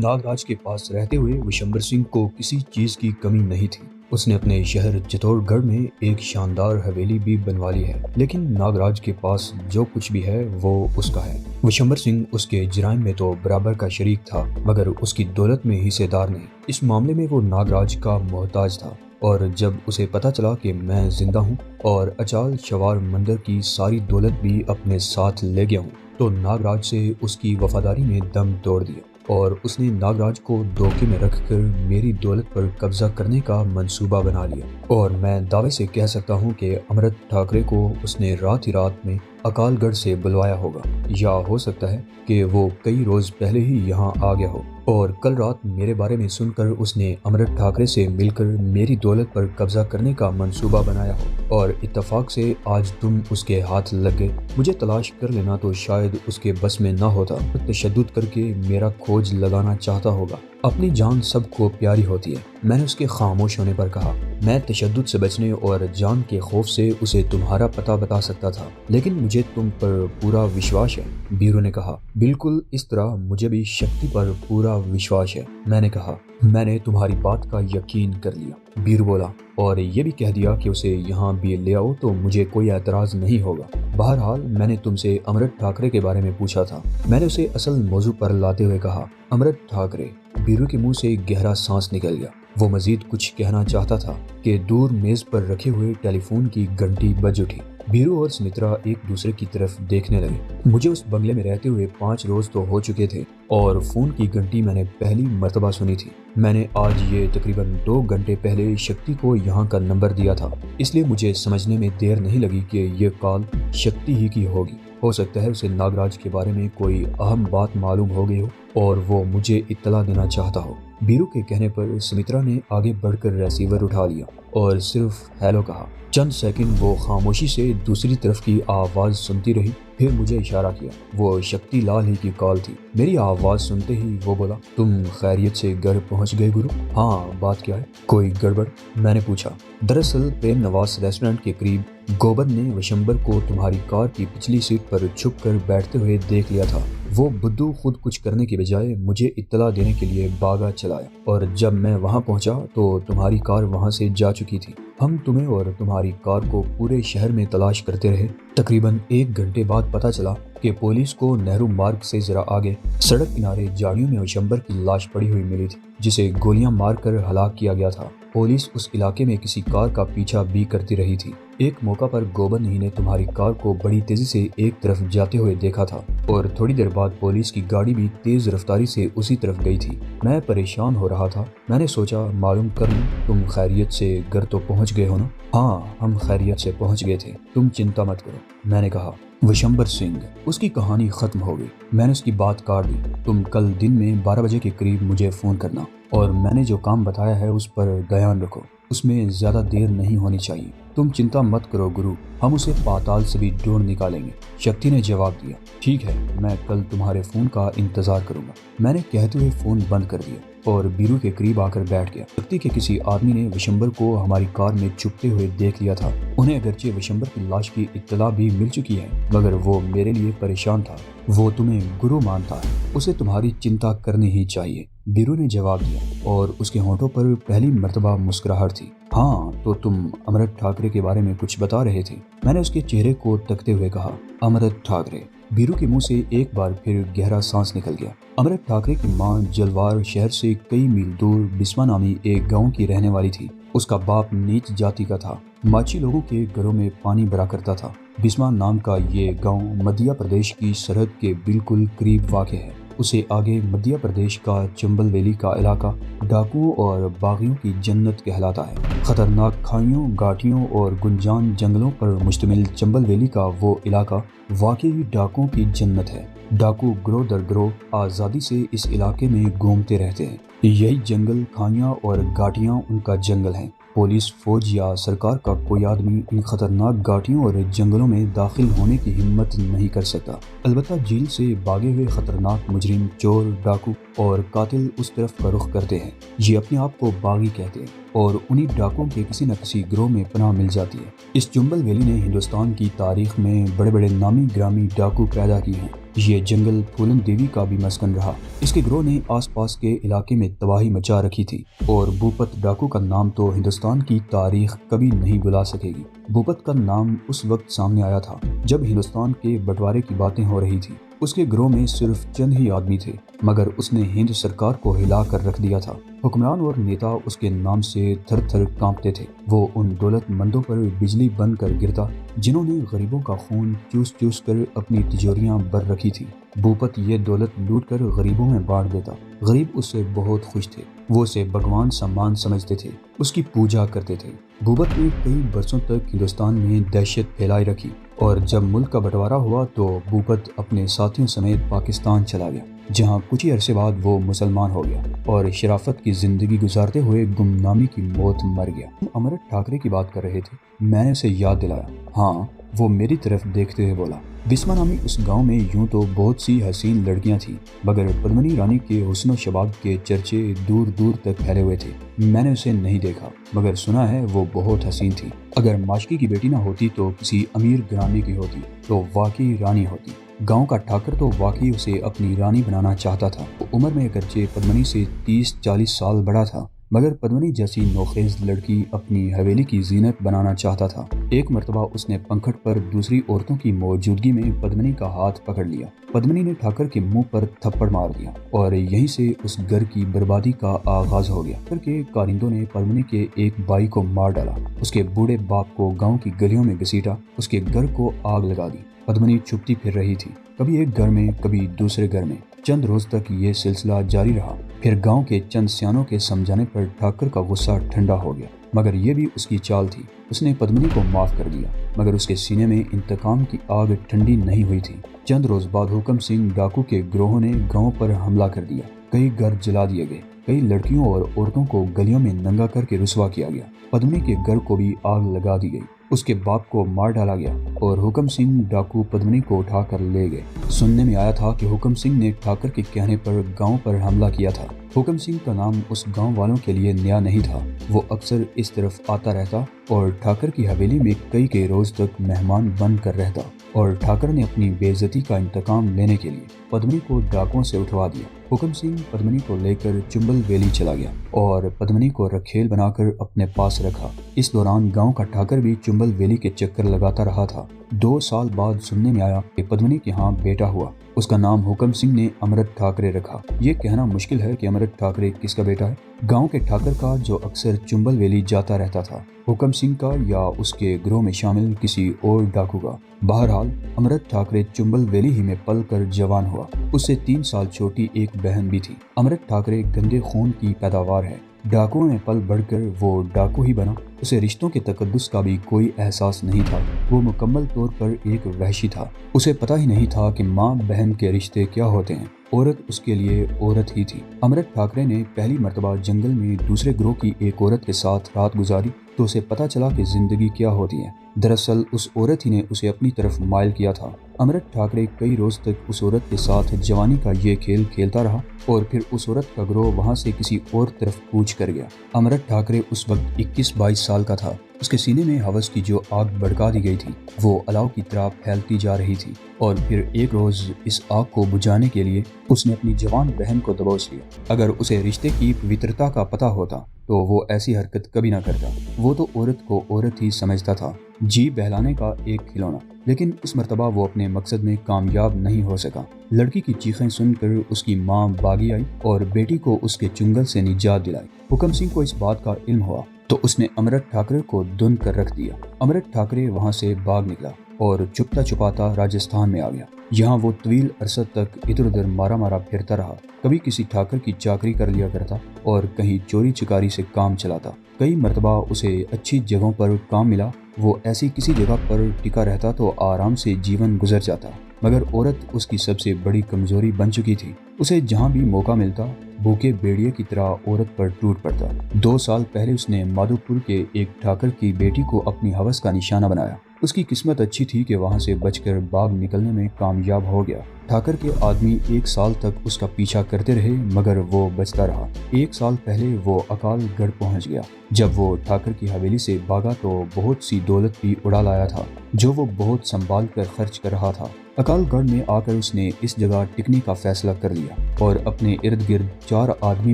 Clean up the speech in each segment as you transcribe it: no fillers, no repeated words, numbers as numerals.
नागराज के पास रहते हुए विशंबर सिंह को किसी चीज की कमी नहीं थी। उसने अपने शहर चित्तौड़गढ़ में एक शानदार हवेली भी बनवा ली है, लेकिन नागराज के पास जो कुछ भी है वो उसका है। विशंबर सिंह उसके जुर्म में तो बराबर का शरीक था, मगर उसकी दौलत में हिस्सेदार नहीं। इस मामले में वो नागराज का मोहताज था, और जब उसे पता चला कि मैं जिंदा हूँ और अचाल शवार मंदिर की सारी दौलत भी अपने साथ ले गया हूँ, तो नागराज से उसकी वफादारी ने दम तोड़ दिया और उसने नागराज को धोखे में रखकर मेरी दौलत पर कब्जा करने का मंसूबा बना लिया। और मैं दावे से कह सकता हूँ कि अमृत ठाकरे को उसने रात ही रात में अकालगढ़ से बुलवाया होगा, या हो सकता है कि वो कई रोज पहले ही यहाँ आ गया हो और कल रात मेरे बारे में सुनकर उसने अमृत ठाकरे से मिलकर मेरी दौलत पर कब्जा करने का मंसूबा बनाया हो और इत्तेफाक से आज तुम उसके हाथ लग गए। मुझे तलाश कर लेना तो शायद उसके बस में ना होता, तशद्दुद करके मेरा खोज लगाना चाहता होगा। अपनी जान सबको प्यारी होती है, मैंने उसके खामोश होने पर कहा। मैं तशद्दुद से बचने और जान के खौफ से उसे तुम्हारा पता बता सकता था, लेकिन मुझे तुम पर पूरा विश्वास है, बीरू ने कहा। बिल्कुल इस तरह मुझे भी शक्ति पर पूरा विश्वास है, मैंने कहा। मैंने तुम्हारी बात का यकीन कर लिया, बीरू बोला, और ये भी कह दिया कि उसे यहाँ भी ले आओ तो मुझे कोई एतराज नहीं होगा। बहरहाल मैंने तुमसे अमृत ठाकरे के बारे में पूछा था, मैंने उसे असल मौजू पर लाते हुए कहा। अमृत ठाकरे। बीरू के मुंह से गहरा सांस निकल गया। वो मजीद कुछ कहना चाहता था कि दूर मेज पर रखे हुए टेलीफोन की घंटी बज उठी। बीरू और सुमित्रा एक दूसरे की तरफ देखने लगे। मुझे उस बंगले में रहते हुए 5 रोज तो हो चुके थे और फोन की घंटी मैंने पहली मर्तबा सुनी थी। मैंने आज ये तकरीबन 2 घंटे पहले शक्ति को यहाँ का नंबर दिया था, इसलिए मुझे समझने में देर नहीं लगी कि ये कॉल शक्ति ही की होगी। हो सकता है उसे नागराज के बारे में कोई अहम बात मालूम हो गई हो और वो मुझे इत्तला देना चाहता हो। बीरू के कहने पर सुमित्रा ने आगे बढ़कर रिसीवर उठा लिया और सिर्फ हेलो कहा। चंद सेकंड वो खामोशी से दूसरी तरफ की आवाज सुनती रही, फिर मुझे इशारा किया। वो शक्ति लाल ही की कॉल थी। मेरी आवाज सुनते ही वो बोला, तुम खैरियत से घर पहुंच गए गुरु? हाँ, बात क्या है? कोई गड़बड़? मैंने पूछा। दरअसल प्रेम नवाज रेस्टोरेंट के करीब गोबंद ने विशंबर को तुम्हारी कार की पिछली सीट पर छुप कर बैठते हुए देख लिया था। वो बुद्धू खुद कुछ करने के बजाय मुझे इत्तला देने के लिए बागा चलाया, और जब मैं वहां पहुंचा तो तुम्हारी कार वहां से जा चुकी थी। हम तुम्हें और तुम्हारी कार को पूरे शहर में तलाश करते रहे। तकरीबन 1 घंटे बाद पता चला कि पुलिस को नेहरू मार्ग से जरा आगे सड़क किनारे झाड़ियों में विशंबर की लाश पड़ी हुई मिली थी, जिसे गोलियां मारकर हलाक किया गया था। पुलिस उस इलाके में किसी कार का पीछा भी करती रही थी। एक मौका पर गोबंद ही ने तुम्हारी कार को बड़ी तेजी से एक तरफ जाते हुए देखा था, और थोड़ी देर बाद पुलिस की गाड़ी भी तेज रफ्तारी से उसी तरफ गई थी। मैं परेशान हो रहा था, मैंने सोचा मालूम कर लूं तुम खैरियत से घर तो पहुंच गए हो ना? हाँ, हम खैरियत से पहुंच गए थे, तुम चिंता मत करो, मैंने कहा। विशंबर सिंह। उसकी कहानी खत्म हो गई। मैंने उसकी बात काट दी। तुम कल दिन में 12 बजे के करीब मुझे फोन करना, और मैंने जो काम बताया है उस पर ध्यान रखो, उसमें ज्यादा देर नहीं होनी चाहिए। तुम चिंता मत करो गुरु, हम उसे पाताल से भी ढूंढ निकालेंगे, शक्ति ने जवाब दिया। ठीक है, मैं कल तुम्हारे फोन का इंतजार करूंगा, मैंने कहते हुए फोन बंद कर दिया और बीरू के करीब आकर बैठ गया। शक्ति के किसी आदमी ने विशंबर को हमारी कार में छुपते हुए देख लिया था। उन्हें अगरचे विशंबर की लाश की इत्तला भी मिल चुकी है, मगर वो मेरे लिए परेशान था। वो तुम्हें गुरु मानता है, उसे तुम्हारी चिंता करनी ही चाहिए, बीरू ने जवाब दिया, और उसके होंठों पर पहली मर्तबा मुस्कुराहट थी। हाँ, तो तुम अमृत ठाकरे के बारे में कुछ बता रहे थे, मैंने उसके चेहरे को तकते हुए कहा। अमृत ठाकरे। बीरू के मुंह से एक बार फिर गहरा सांस निकल गया। अमृत ठाकरे की मां जलवार शहर से कई मील दूर बिस्वा नामी एक गांव की रहने वाली थी। उसका बाप नीच जाति का था, माची लोगों के घरों में पानी भरा करता था। बिस्वा नाम का ये गांव मध्य प्रदेश की सरहद के बिल्कुल करीब वाक़ है। उसे आगे मध्य प्रदेश का चंबल वैली का इलाका डाकुओं और बागियों की जन्नत कहलाता है। खतरनाक खाइयों, घाटियों और गुंजान जंगलों पर मुश्तमिल चंबल वैली का वो इलाका वाकई डाकुओं की जन्नत है। डाकू ग्रोह दर ग्रोह आज़ादी से इस इलाके में घूमते रहते हैं। यही जंगल, खाइयाँ और घाटियाँ उनका जंगल हैं। पुलिस, फौज या सरकार का कोई आदमी इन खतरनाक घाटियों और जंगलों में दाखिल होने की हिम्मत नहीं कर सकता। अलबत्ता जेल से भागे हुए खतरनाक मुजरिम, चोर, डाकू और कातिल उस तरफ का रुख करते हैं। ये अपने आप को बागी कहते हैं और उन्हीं डाकुओं के किसी न किसी गिरोह में पनाह मिल जाती है। इस चंबल वैली ने हिंदुस्तान की तारीख में बड़े बड़े नामी ग्रामी डाकू पैदा किए हैं। یہ جنگل پھولن دیوی کا بھی مسکن رہا۔ اس کے گروہ نے آس پاس کے علاقے میں تباہی مچا رکھی تھی اور بھوپت ڈاکو کا نام تو ہندوستان کی تاریخ کبھی نہیں بھلا سکے گی۔ بھوپت کا نام اس وقت سامنے آیا تھا جب ہندوستان کے بٹوارے کی باتیں ہو رہی تھی۔ اس کے گروہ میں صرف چند ہی آدمی تھے، مگر اس نے ہند سرکار کو ہلا کر رکھ دیا تھا۔ حکمران اور نیتا اس کے نام سے تھر تھر کانپتے تھے۔ وہ ان دولت مندوں پر بجلی بن کر گرتا جنہوں نے غریبوں کا خون چوس چوس کر اپنی تجوریاں بھر رکھی تھی۔ بھوپت یہ دولت لوٹ کر غریبوں میں بانٹ دیتا۔ غریب اس سے بہت خوش تھے، وہ اسے بھگوان سمان سمجھتے تھے، اس کی پوجا کرتے تھے۔ بھوپت نے کئی برسوں تک ہندوستان میں دہشت پھیلائی رکھی اور جب ملک کا بٹوارا ہوا تو بھوپت اپنے ساتھیوں سمیت پاکستان چلا گیا، جہاں کچھ ہی عرصے بعد وہ مسلمان ہو گیا اور شرافت کی زندگی گزارتے ہوئے گمنامی کی موت مر گیا۔ ہم امرت ٹھاکرے کی بات کر رہے تھے، میں نے اسے یاد دلایا۔ ہاں، وہ میری طرف دیکھتے ہوئے بولا، بسما نامی اس گاؤں میں یوں تو بہت سی حسین لڑکیاں تھیں، مگر پدمنی رانی کے حسن و شباب کے چرچے دور دور تک پھیلے ہوئے تھے۔ میں نے اسے نہیں دیکھا، مگر سنا ہے وہ بہت حسین تھی۔ اگر ماشکی کی بیٹی نہ ہوتی تو کسی امیر گھرانے کی ہوتی تو واقعی رانی ہوتی۔ گاؤں کا ٹھاکر تو واقعی اسے اپنی رانی بنانا چاہتا تھا۔ وہ عمر میں اگرچہ پدمنی سے 30-40 سال بڑا تھا، مگر پدمنی جیسی نوخیز لڑکی اپنی حویلی کی زینت بنانا چاہتا تھا۔ ایک مرتبہ اس نے پنکھٹ پر دوسری عورتوں کی موجودگی میں پدمنی کا ہاتھ پکڑ لیا۔ پدمنی نے ٹھاکر کے منہ پر تھپڑ مار دیا اور یہیں سے اس گھر کی بربادی کا آغاز ہو گیا۔ ٹھاکر کے کارندوں نے پدمنی کے ایک بھائی کو مار ڈالا، اس کے بوڑھے باپ کو گاؤں کی گلیوں میں گھسیٹا، اس کے گھر کو آگ لگا دی۔ پدمنی چھپتی پھر رہی تھی، کبھی ایک گھر میں کبھی دوسرے گھر میں۔ چند روز تک یہ سلسلہ جاری رہا، پھر گاؤں کے چند سیانوں کے سمجھانے پر ٹھاکر کا غصہ ٹھنڈا ہو گیا، مگر یہ بھی اس کی چال تھی۔ اس نے پدمنی کو معاف کر دیا، مگر اس کے سینے میں انتقام کی آگ ٹھنڈی نہیں ہوئی تھی۔ چند روز بعد حکم سنگھ ڈاکو کے گروہوں نے گاؤں پر حملہ کر دیا، کئی گھر جلا دیے گئے، کئی لڑکیوں اور عورتوں کو گلیوں میں ننگا کر کے رسوا کیا گیا۔ پدمنی کے گھر کو بھی آگ لگا دی گئی، اس کے باپ کو مار ڈالا گیا اور حکم سنگھ ڈاکو پدمنی کو اٹھا کر لے گئے۔ سننے میں آیا تھا کہ حکم سنگھ نے ٹھاکر کے کہنے پر گاؤں پر حملہ کیا تھا۔ حکم سنگھ کا نام اس گاؤں والوں کے لیے نیا نہیں تھا، وہ اکثر اس طرف آتا رہتا اور ٹھاکر کی حویلی میں کئی روز تک مہمان بن کر رہتا، اور ٹھاکر نے اپنی بے عزتی کا انتقام لینے کے لیے پدمنی کو ڈاکوؤں سے اٹھوا دیا۔ حکم سنگھ پدمنی کو لے کر چنبل ویلی چلا گیا اور پدمنی کو رکھیل بنا کر اپنے پاس رکھا۔ اس دوران گاؤں کا ٹھاکر بھی چنبل ویلی کے چکر لگاتا رہا تھا۔ 2 سال بعد سننے میں آیا کہ پدمنی کے ہاں بیٹا ہوا، اس کا نام حکم سنگھ نے امرت ٹھاکرے رکھا۔ یہ کہنا مشکل ہے کہ امرت ٹھاکرے کس کا بیٹا ہے، گاؤں کے ٹھاکر کا جو اکثر چنبل ویلی جاتا رہتا تھا، حکم سنگھ کا، یا اس کے گروہ میں شامل کسی اور ڈاکو کا۔ بہرحال امرت ٹھاکرے چنبل ویلی ہی میں پل کر جوان ہوا۔ اس سے 3 سال چھوٹی ایک بہن بھی تھی۔ امرت ٹھاکرے گندے خون کی پیداوار ہے، ڈاکوؤں میں پل بڑھ کر وہ ڈاکو ہی بنا۔ اسے رشتوں کے تقدس کا بھی کوئی احساس نہیں تھا، وہ مکمل طور پر ایک وحشی تھا۔ اسے پتہ ہی نہیں تھا کہ ماں بہن کے رشتے کیا ہوتے ہیں، عورت اس کے لیے عورت ہی تھی۔ امرت ٹھاکرے نے پہلی مرتبہ جنگل میں دوسرے گروہ کی ایک عورت کے ساتھ رات گزاری تو اسے پتہ چلا کہ زندگی کیا ہوتی ہے۔ دراصل اس عورت ہی نے اسے اپنی طرف مائل کیا تھا۔ امرت ٹھاکرے کئی روز تک اس عورت کے ساتھ جوانی کا یہ کھیل کھیلتا رہا اور پھر اس عورت کا گروہ وہاں سے کسی اور طرف کوچ کر گیا۔ امرت ٹھاکرے اس وقت 21-22 سال کا تھا۔ اس کے سینے میں ہوس کی جو آگ بھڑکا دی گئی تھی وہ الاؤ کی طرح پھیلتی جا رہی تھی، اور پھر ایک روز اس آگ کو بجھانے کے لیے اس نے اپنی جوان بہن کو دبوچ لیا۔ اگر اسے رشتے کی پوترتا کا پتہ ہوتا تو وہ ایسی حرکت کبھی نہ کرتا۔ وہ تو عورت کو عورت ہی سمجھتا تھا، جی بہلانے کا ایک کھلونا، لیکن اس مرتبہ وہ اپنے مقصد میں کامیاب نہیں ہو سکا۔ لڑکی کی چیخیں سن کر اس کی ماں باغی آئی اور بیٹی کو اس کے چنگل سے نجات دلائی۔ حکم سنگھ کو اس بات کا علم ہوا تو اس نے امرت ٹھاکرے کو دھند کر رکھ دیا۔ امرت ٹھاکرے وہاں سے بھاگ نکلا اور چھپتا چھپاتا راجستھان میں آ گیا۔ یہاں وہ طویل عرصہ تک ادھر ادھر مارا پھرتا رہا، کبھی کسی ٹھاکر کی چاکری کر لیا کرتا اور کہیں چوری چکاری سے کام چلاتا۔ کئی مرتبہ اسے اچھی جگہوں پر کام ملا، وہ ایسی کسی جگہ پر ٹکا رہتا تو آرام سے جیون گزر جاتا، مگر عورت اس کی سب سے بڑی کمزوری بن چکی تھی۔ اسے جہاں بھی موقع ملتا بھوکے بیڑیے کی طرح عورت پر ٹوٹ پڑتا۔ 2 سال پہلے اس نے مادھو پور کے ایک ٹھاکر کی بیٹی کو اپنی ہوس کا نشانہ بنایا۔ اس کی قسمت اچھی تھی کہ وہاں سے بچ کر باغ نکلنے میں کامیاب ہو گیا۔ ٹھاکر کے آدمی 1 سال تک اس کا پیچھا کرتے رہے مگر وہ بچتا رہا۔ 1 سال پہلے وہ اکال گڑھ پہنچ گیا۔ جب وہ ٹھاکر کی حویلی سے بھاگا تو بہت سی دولت بھی اڑا لایا تھا جو وہ بہت سنبھال کر خرچ کر رہا تھا۔ اکال گڑھ میں آ کر اس نے اس جگہ ٹکنے کا فیصلہ کر لیا اور اپنے ارد گرد 4 آدمی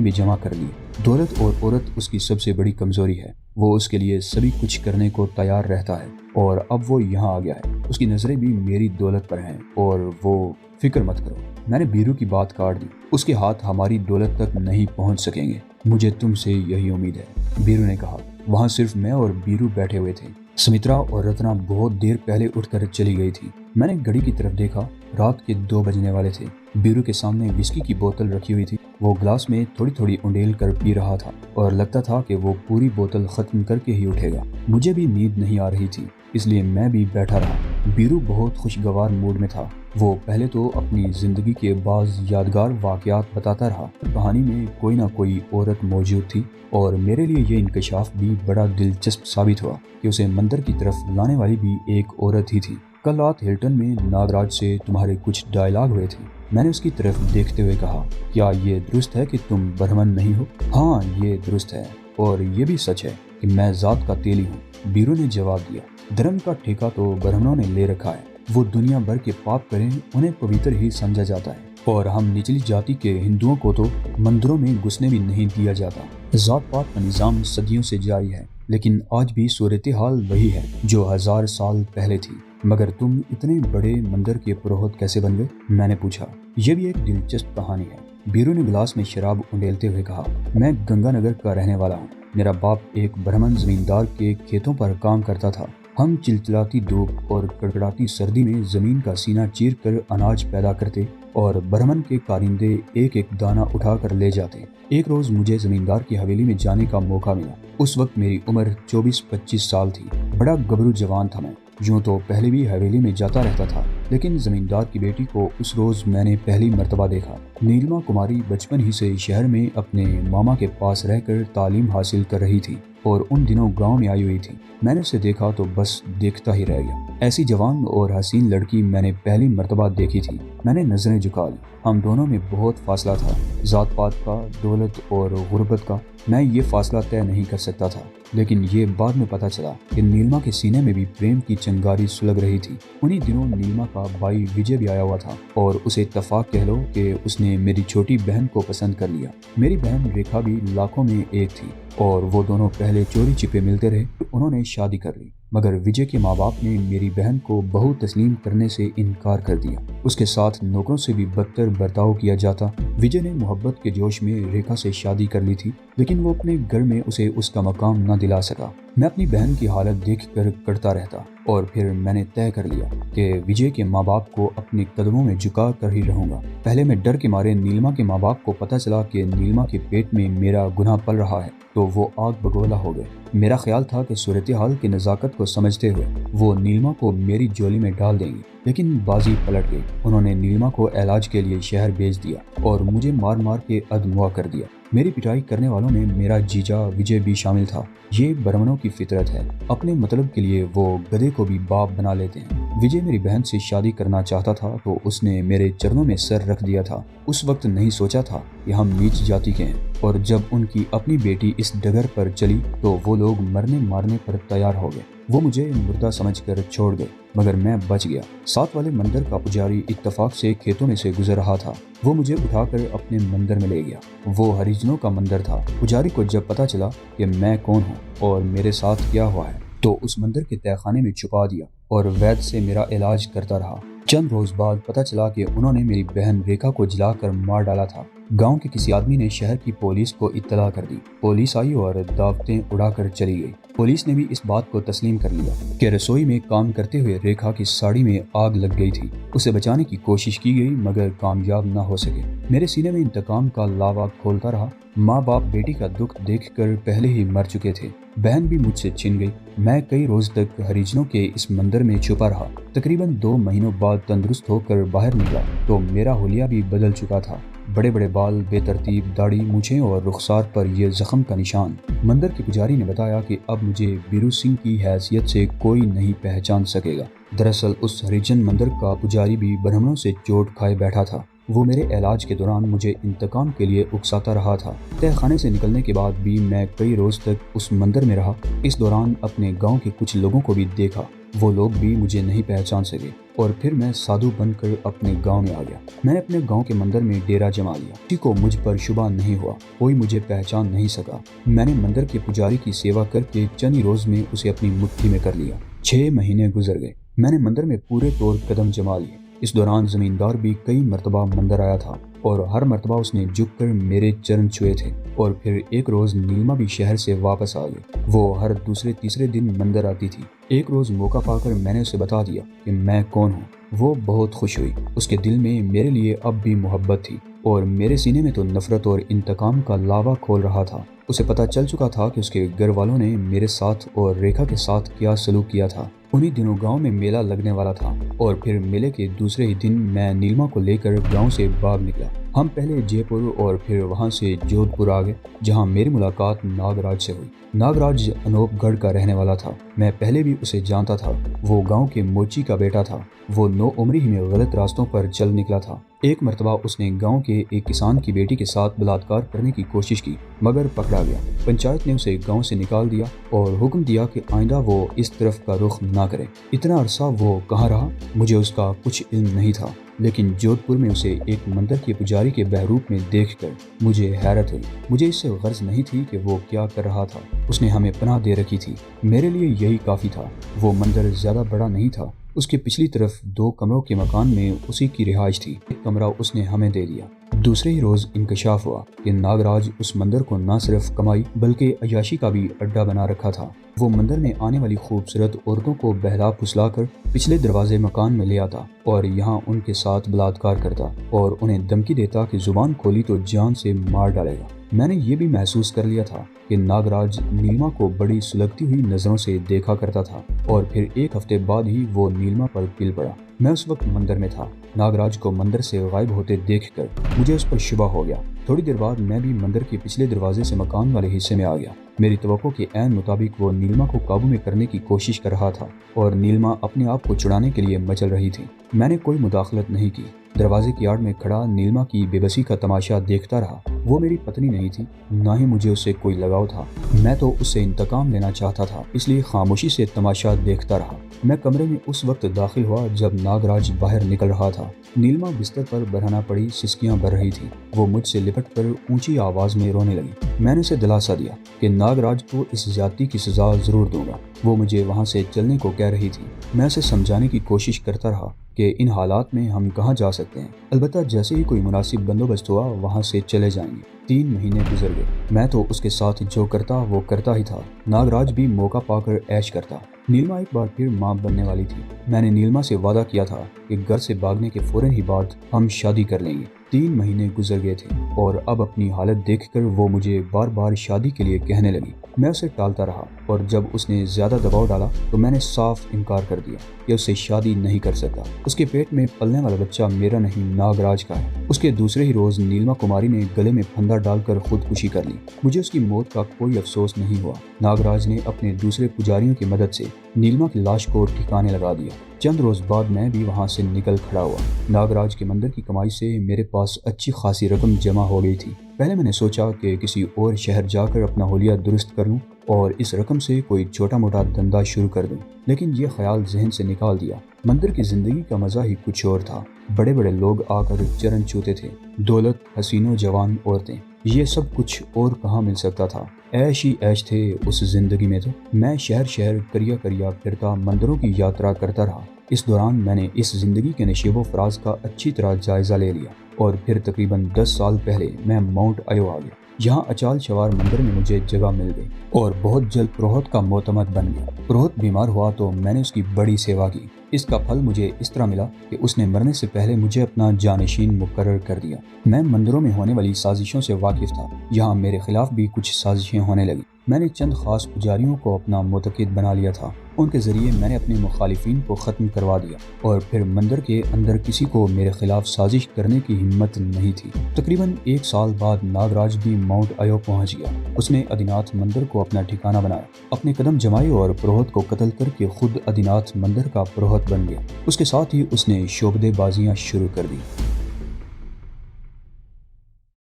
بھی جمع کر لیے۔ دولت اور عورت اس کی سب سے بڑی کمزوری ہے، وہ اس کے لیے سبھی کچھ کرنے کو تیار رہتا ہے، اور اب وہ یہاں آ گیا ہے۔ اس کی نظریں بھی میری دولت پر ہیں، اور وہ فکر مت کرو۔ میں نے بیرو کی بات کاٹ دی۔ اس کے ہاتھ ہماری دولت تک نہیں پہنچ سکیں گے، مجھے تم سے یہی امید ہے، بیرو نے کہا۔ وہاں صرف میں اور بیرو بیٹھے ہوئے تھے۔ سمترا اور رتنا بہت دیر پہلے اٹھ کر چلی گئی تھی۔ میں نے گھڑی کی طرف دیکھا، رات کے 2 بجنے والے تھے۔ بیرو کے سامنے وسکی کی بوتل رکھی ہوئی تھی، وہ گلاس میں تھوڑی تھوڑی انڈیل کر پی رہا تھا اور لگتا تھا کہ وہ پوری بوتل ختم کر کے ہی اٹھے گا۔ مجھے بھی نیند نہیں آ رہی تھی، اس لیے میں بھی بیٹھا رہا۔ بیرو بہت خوشگوار موڈ میں تھا۔ وہ پہلے تو اپنی زندگی کے بعض یادگار واقعات بتاتا رہا۔ کہانی میں کوئی نہ کوئی عورت موجود تھی، اور میرے لیے یہ انکشاف بھی بڑا دلچسپ ثابت ہوا کہ اسے مندر کی طرف لانے والی بھی ایک عورت ہی تھی۔ کل رات ہلٹن میں ناگراج سے تمہارے کچھ ڈائلاگ ہوئے تھے، میں نے اس کی طرف دیکھتے ہوئے کہا۔ کیا یہ درست ہے کہ تم برہمن نہیں ہو؟ ہاں، یہ درست ہے، اور یہ بھی سچ ہے کہ میں ذات کا تیلی ہوں، بیرو نے جواب دیا۔ دھرم کا ٹھیکہ تو برہمنوں نے لے رکھا ہے، وہ دنیا بھر کے پاپ کریں انہیں پوتر ہی سمجھا جاتا ہے، اور ہم نچلی جاتی کے ہندوؤں کو تو مندروں میں گھسنے بھی نہیں دیا جاتا۔ ذات پات کا نظام صدیوں سے جاری ہے، لیکن آج بھی صورتحال وہی ہے جو 1000 سال پہلے تھی۔ مگر تم اتنے بڑے مندر کے پروہت کیسے بن گئے؟ میں نے پوچھا۔ یہ بھی ایک دلچسپ کہانی ہے، بیرو نے گلاس میں شراب انڈیلتے ہوئے کہا۔ میں گنگا نگر کا رہنے والا ہوں۔ میرا باپ ایک برہمن زمیندار کے کھیتوں پر کام کرتا تھا۔ ہم چلچلاتی دھوپ اور کڑکڑاتی سردی میں زمین کا سینہ چیر کر اناج پیدا کرتے، اور برہمن کے کارندے ایک ایک دانہ اٹھا کر لے جاتے۔ ایک روز مجھے زمیندار کی حویلی میں جانے کا موقع ملا۔ اس وقت میری عمر 24-25 سال تھی۔ بڑا گبرو جوان تھا میں، یوں تو پہلے بھی حویلی میں جاتا رہتا تھا، لیکن زمیندار کی بیٹی کو اس روز میں نے پہلی مرتبہ دیکھا۔ نیلما کماری بچپن ہی سے شہر میں اپنے ماما کے پاس رہ کر تعلیم حاصل کر رہی تھی، اور ان دنوں گاؤں میں آئی ہوئی تھی۔ میں نے اسے دیکھا تو بس دیکھتا ہی رہ گیا۔ ایسی جوان اور حسین لڑکی میں نے پہلی مرتبہ دیکھی تھی۔ میں نے نظریں جھکا لی۔ ہم دونوں میں بہت فاصلہ تھا، ذات پات کا، دولت اور غربت کا۔ میں یہ فاصلہ طے نہیں کر سکتا تھا، لیکن یہ بعد میں پتہ چلا کہ نیلما کے سینے میں بھی پریم کی چنگاری سلگ رہی تھی۔ انہی دنوں نیلما کا بھائی وجے بھی آیا ہوا تھا، اور اسے اتفاق کہہ لو کہ اس نے میری چھوٹی بہن کو پسند کر لیا۔ میری بہن ریکھا بھی لاکھوں میں ایک تھی، اور وہ دونوں پہلے چوری چھپے ملتے رہے، انہوں نے شادی کر لی۔ مگر وجے کے ماں باپ نے میری بہن کو بہو تسلیم کرنے سے انکار کر دیا۔ اس کے ساتھ نوکروں سے بھی بدتر برتاؤ کیا جاتا۔ وجے نے محبت کے جوش میں ریکھا سے شادی کر لی تھی، لیکن وہ اپنے گھر میں اسے اس کا مقام نہ دلا سکا۔ میں اپنی بہن کی حالت دیکھ کر کڑتا رہتا، اور پھر میں نے طے کر لیا کہ وجے کے ماں باپ کو اپنے قدموں میں جھکا کر ہی رہوں گا۔ پہلے میں ڈر کے مارے نیلما کے ماں باپ کو پتہ چلا کہ نیلما کے پیٹ میں میرا گناہ پل رہا ہے تو وہ آگ بگولا ہو گئے۔ میرا خیال تھا کہ صورتحال کی نزاکت کو سمجھتے ہوئے وہ نیلما کو میری جولی میں ڈال دیں گے، لیکن بازی پلٹ گئی۔ انہوں نے نیلما کو علاج کے لیے شہر بھیج دیا اور مجھے مار مار کے ادموا کر دیا۔ میری پٹائی کرنے والوں میں میرا جیجا وجے بھی شامل تھا۔ یہ برہمنوں کی فطرت ہے، اپنے مطلب کے لیے وہ گدھے کو بھی باپ بنا لیتے ہیں۔ وجے میری بہن سے شادی کرنا چاہتا تھا تو اس نے میرے چرنوں میں سر رکھ دیا تھا۔ اس وقت نہیں سوچا تھا کہ ہم نیچ جاتی کے ہیں، اور جب ان کی اپنی بیٹی اس ڈگر پر چلی تو وہ لوگ مرنے مارنے پر تیار ہو گئے۔ وہ مجھے مردہ سمجھ کر چھوڑ گئے، مگر میں بچ گیا۔ 7 والے مندر کا پجاری اتفاق سے کھیتوں میں سے گزر رہا تھا، وہ مجھے اٹھا کر اپنے مندر میں لے گیا۔ وہ ہریجنوں کا مندر تھا۔ پجاری کو جب پتا چلا کہ میں کون ہوں اور میرے ساتھ کیا ہوا ہے تو اس مندر کے تہہ خانے میں چھپا دیا اور وید سے میرا علاج کرتا رہا۔ چند روز بعد پتا چلا کہ انہوں نے میری بہن ریکھا کو جلا کر مار ڈالا تھا۔ گاؤں کے کسی آدمی نے شہر کی پولیس کو اطلاع کر دی۔ پولیس آئی اور دعوتیں اڑا کر چلی گئی۔ پولیس نے بھی اس بات کو تسلیم کر لیا کہ رسوئی میں کام کرتے ہوئے ریکھا کی ساڑی میں آگ لگ گئی تھی۔ اسے بچانے کی کوشش کی گئی مگر کامیاب نہ ہو سکے۔ میرے سینے میں انتقام کا لاوا کھولتا رہا۔ ماں باپ بیٹی کا دکھ دیکھ کر پہلے ہی مر چکے تھے۔ بہن بھی مجھ سے چھن گئی۔ میں کئی روز تک ہریجنوں کے اس مندر میں چھپا رہا۔ تقریباً 2 مہینوں بعد تندرست ہو کر باہر نکلا تو میرا حلیہ بھی بدل چکا تھا۔ بڑے بڑے بال، بے ترتیب داڑھی، مونچھیں اور رخسار پر یہ زخم کا نشان۔ مندر کے پجاری نے بتایا کہ اب مجھے بیرو سنگھ کی حیثیت سے کوئی نہیں پہچان سکے گا۔ دراصل اس ہریجن مندر کا پجاری بھی برہمنوں سے چوٹ کھائے بیٹھا تھا۔ وہ میرے علاج کے دوران مجھے انتقام کے لیے اکساتا رہا تھا۔ تہہ خانے سے نکلنے کے بعد بھی میں کئی روز تک اس مندر میں رہا۔ اس دوران اپنے گاؤں کے کچھ لوگوں کو بھی دیکھا۔ वो लोग भी मुझे नहीं पहचान सके और फिर मैं साधु बनकर अपने गांव में आ गया। मैंने अपने गांव के मंदिर में डेरा जमा लिया। किसी को मुझ पर शुबा नहीं हुआ, कोई मुझे पहचान नहीं सका। मैंने मंदिर के पुजारी की सेवा करके चंद ही रोज में उसे अपनी मुट्ठी में कर लिया। 6 महीने गुजर गए। मैंने मंदिर में पूरे तौर कदम जमा लिए। इस दौरान जमींदार भी कई मरतबा मंदिर आया था और हर मरतबा उसने झुककर मेरे चरण छुए थे। और फिर एक रोज नीलमा भी शहर से वापस आ गई। वो हर दूसरे तीसरे दिन मंदिर आती थी। एक रोज मौका पाकर मैंने उसे बता दिया कि मैं कौन हूँ। वो बहुत खुश हुई। उसके दिल में मेरे लिए अब भी मोहब्बत थी और मेरे सीने में तो नफरत और इंतकाम का लावा खोल रहा था। उसे पता चल चुका था कि उसके घर वालों ने मेरे साथ और रेखा के साथ क्या सलूक किया था। उन्हीं दिनों गांव में मेला लगने वाला था और फिर मेले के दूसरे ही दिन मैं नीलमा को लेकर गांव से भाग निकला। हम पहले जयपुर और फिर वहां से जोधपुर आ गए, जहां मेरी मुलाकात नागराज से हुई। नागराज अनूपगढ़ का रहने वाला था। मैं पहले भी उसे जानता था। वो गांव के मोची का बेटा था। वो 9 उम्री ही में गलत रास्तों पर चल निकला था। एक मरतबा उसने गांव के एक किसान की बेटी के साथ बलात्कार करने की कोशिश की, मगर पकड़ा गया। पंचायत ने उसे गांव से निकाल दिया और हुक्म दिया कि आइंदा वो इस तरफ का रुख ना करे। इतना अरसा वो कहाँ रहा, मुझे उसका कुछ इल्म नहीं था, लेकिन जोधपुर में उसे एक मंदिर के पुजारी के बहरूप में देखकर मुझे हैरत हुई। मुझे इससे गर्ज नहीं थी कि वो क्या कर रहा था। उसने हमें पनाह दे रखी थी। मेरे लिए यही काफ़ी था। वो मंदिर ज़्यादा बड़ा नहीं था। उसके पिछली तरफ 2 कमरों के मकान में उसी की रिहाइश थी। एक कमरा उसने हमें दे दिया। दूसरे ही रोज इंकशाफ हुआ कि नागराज उस मंदिर को न सिर्फ कमाई बल्कि अयाशी का भी अड्डा बना रखा था। वो मंदिर में आने वाली खूबसूरत औरतों को बहला फुसलाकर पिछले दरवाजे मकान में ले आता और यहाँ उनके साथ बलात्कार करता और उन्हें धमकी देता कि जुबान खोली तो जान से मार डालेगा। मैंने ये भी महसूस कर लिया था कि नागराज नीलमा को बड़ी सुलगती हुई नजरों से देखा करता था और फिर एक हफ्ते बाद ही वो नीलमा पर पिल पड़ा। मैं उस वक्त मंदिर में था। नागराज को मंदिर से गायब होते देखकर मुझे उस पर शुबा हो गया। थोड़ी देर बाद मैं भी मंदिर के पिछले दरवाजे से मकान वाले हिस्से में आ गया। मेरी तवक्को के ऐन मुताबिक वो नीलमा को काबू में करने की कोशिश कर रहा था और नीलमा अपने आप को छुड़ाने के लिए मचल रही थी। मैंने कोई मुदाखलत नहीं की। दरवाजे की आड़ में खड़ा नीलमा की बेबसी का तमाशा देखता रहा। वो मेरी पत्नी नहीं थी, ना ही मुझे उससे कोई लगाव था। मैं तो उससे इंतकाम लेना चाहता था, इसलिए खामोशी से तमाशा देखता रहा। मैं कमरे में उस वक्त दाखिल हुआ जब नागराज बाहर निकल रहा था। नीलमा बिस्तर पर बरहना पड़ी सिसकियां भर रही थी। वो मुझसे लिपट कर ऊंची आवाज में रोने लगी। मैंने उसे दिलासा दिया कि नागराज को इस ज्यादती की सजा जरूर दूंगा। वो मुझे वहां से चलने को कह रही थी। मैं उसे समझाने की कोशिश करता रहा कि इन हालात में हम कहाँ जा सकते हैं। अलबत्ता जैसे ही कोई मुनासिब बंदोबस्त हुआ वहां से चले जाएंगे। 3 महीने गुजर गए। मैं तो उसके साथ जो करता वो करता ही था। नागराज भी मौका पाकर ऐश करता। नीलमा एक बार फिर मां बनने वाली थी। मैंने नीलमा से वादा किया था कि घर से भागने के फौरन ही बाद हम शादी कर लेंगे। 3 महीने गुजर गए थे और अब अपनी हालत देखकर वो मुझे बार बार शादी के लिए कहने लगी। मैं उसे टालता रहा और जब उसने ज्यादा दबाव डाला तो मैंने साफ इनकार कर दिया कि उससे शादी नहीं कर सकता। उसके पेट में पलने वाला बच्चा मेरा नहीं, नागराज का है। उसके दूसरे ही रोज नीलमा कुमारी ने गले में फंदा डालकर खुदकुशी कर ली। मुझे उसकी मौत का कोई अफसोस नहीं हुआ। नागराज ने अपने दूसरे पुजारियों की मदद से नीलमा की लाश को ठिकाने लगा दिया। चंद रोज बाद मैं भी वहां से निकल खड़ा हुआ। नागराज के मंदिर की कमाई से मेरे पास अच्छी खासी रकम जमा हो गई थी। पहले मैंने सोचा कि किसी और शहर जाकर अपना हुलिया दुरुस्त कर लूं और इस रकम से कोई छोटा मोटा धंधा शुरू कर दूं, लेकिन ये ख्याल जहन से निकाल दिया। मंदिर की जिंदगी का मजा ही कुछ और था। बड़े बड़े लोग आकर चरण छूते थे, दौलत, हसीनो जवान औरतें, ये सब कुछ और कहाँ मिल सकता था। ऐश ही ऐश थे उस जिंदगी में। तो मैं शहर शहर करिया करिया फिरता मंदिरों की यात्रा करता रहा। इस दौरान मैंने इस जिंदगी के नशीबो फराज का अच्छी तरह जायजा ले लिया और फिर तकरीबन 10 साल पहले मैं माउंट आयो आ गया। यहाँ अचाल शवार मंदिर में मुझे जगह मिल गई और बहुत जल्द पुरोहित का मोतमद बन गया। पुरोहित बीमार हुआ तो मैंने उसकी बड़ी सेवा की। इसका फल मुझे इस तरह मिला कि उसने मरने से पहले मुझे अपना जानशीन मुकर्रर कर दिया। मैं मंदिरों में होने वाली साजिशों से वाकिफ था। यहाँ मेरे खिलाफ भी कुछ साजिशें होने लगी। मैंने चंद खास पुजारियों को अपना मुतकिद बना लिया था। उनके जरिए मैंने अपने मुखालिफिन को ख़त्म करवा दिया और फिर मंदिर के अंदर किसी को मेरे खिलाफ साजिश करने की हिम्मत नहीं थी। तकरीबन 1 साल बाद नागराज भी माउंट आयो पहुंच गया। उसने आदिनाथ मंदिर को अपना ठिकाना बनाया, अपने कदम जमाए और पुरोहित को कत्ल करके खुद आदिनाथ मंदिर का पुरोहित बन गया। उसके साथ ही उसने शोबदेबाजियां शुरू कर दी।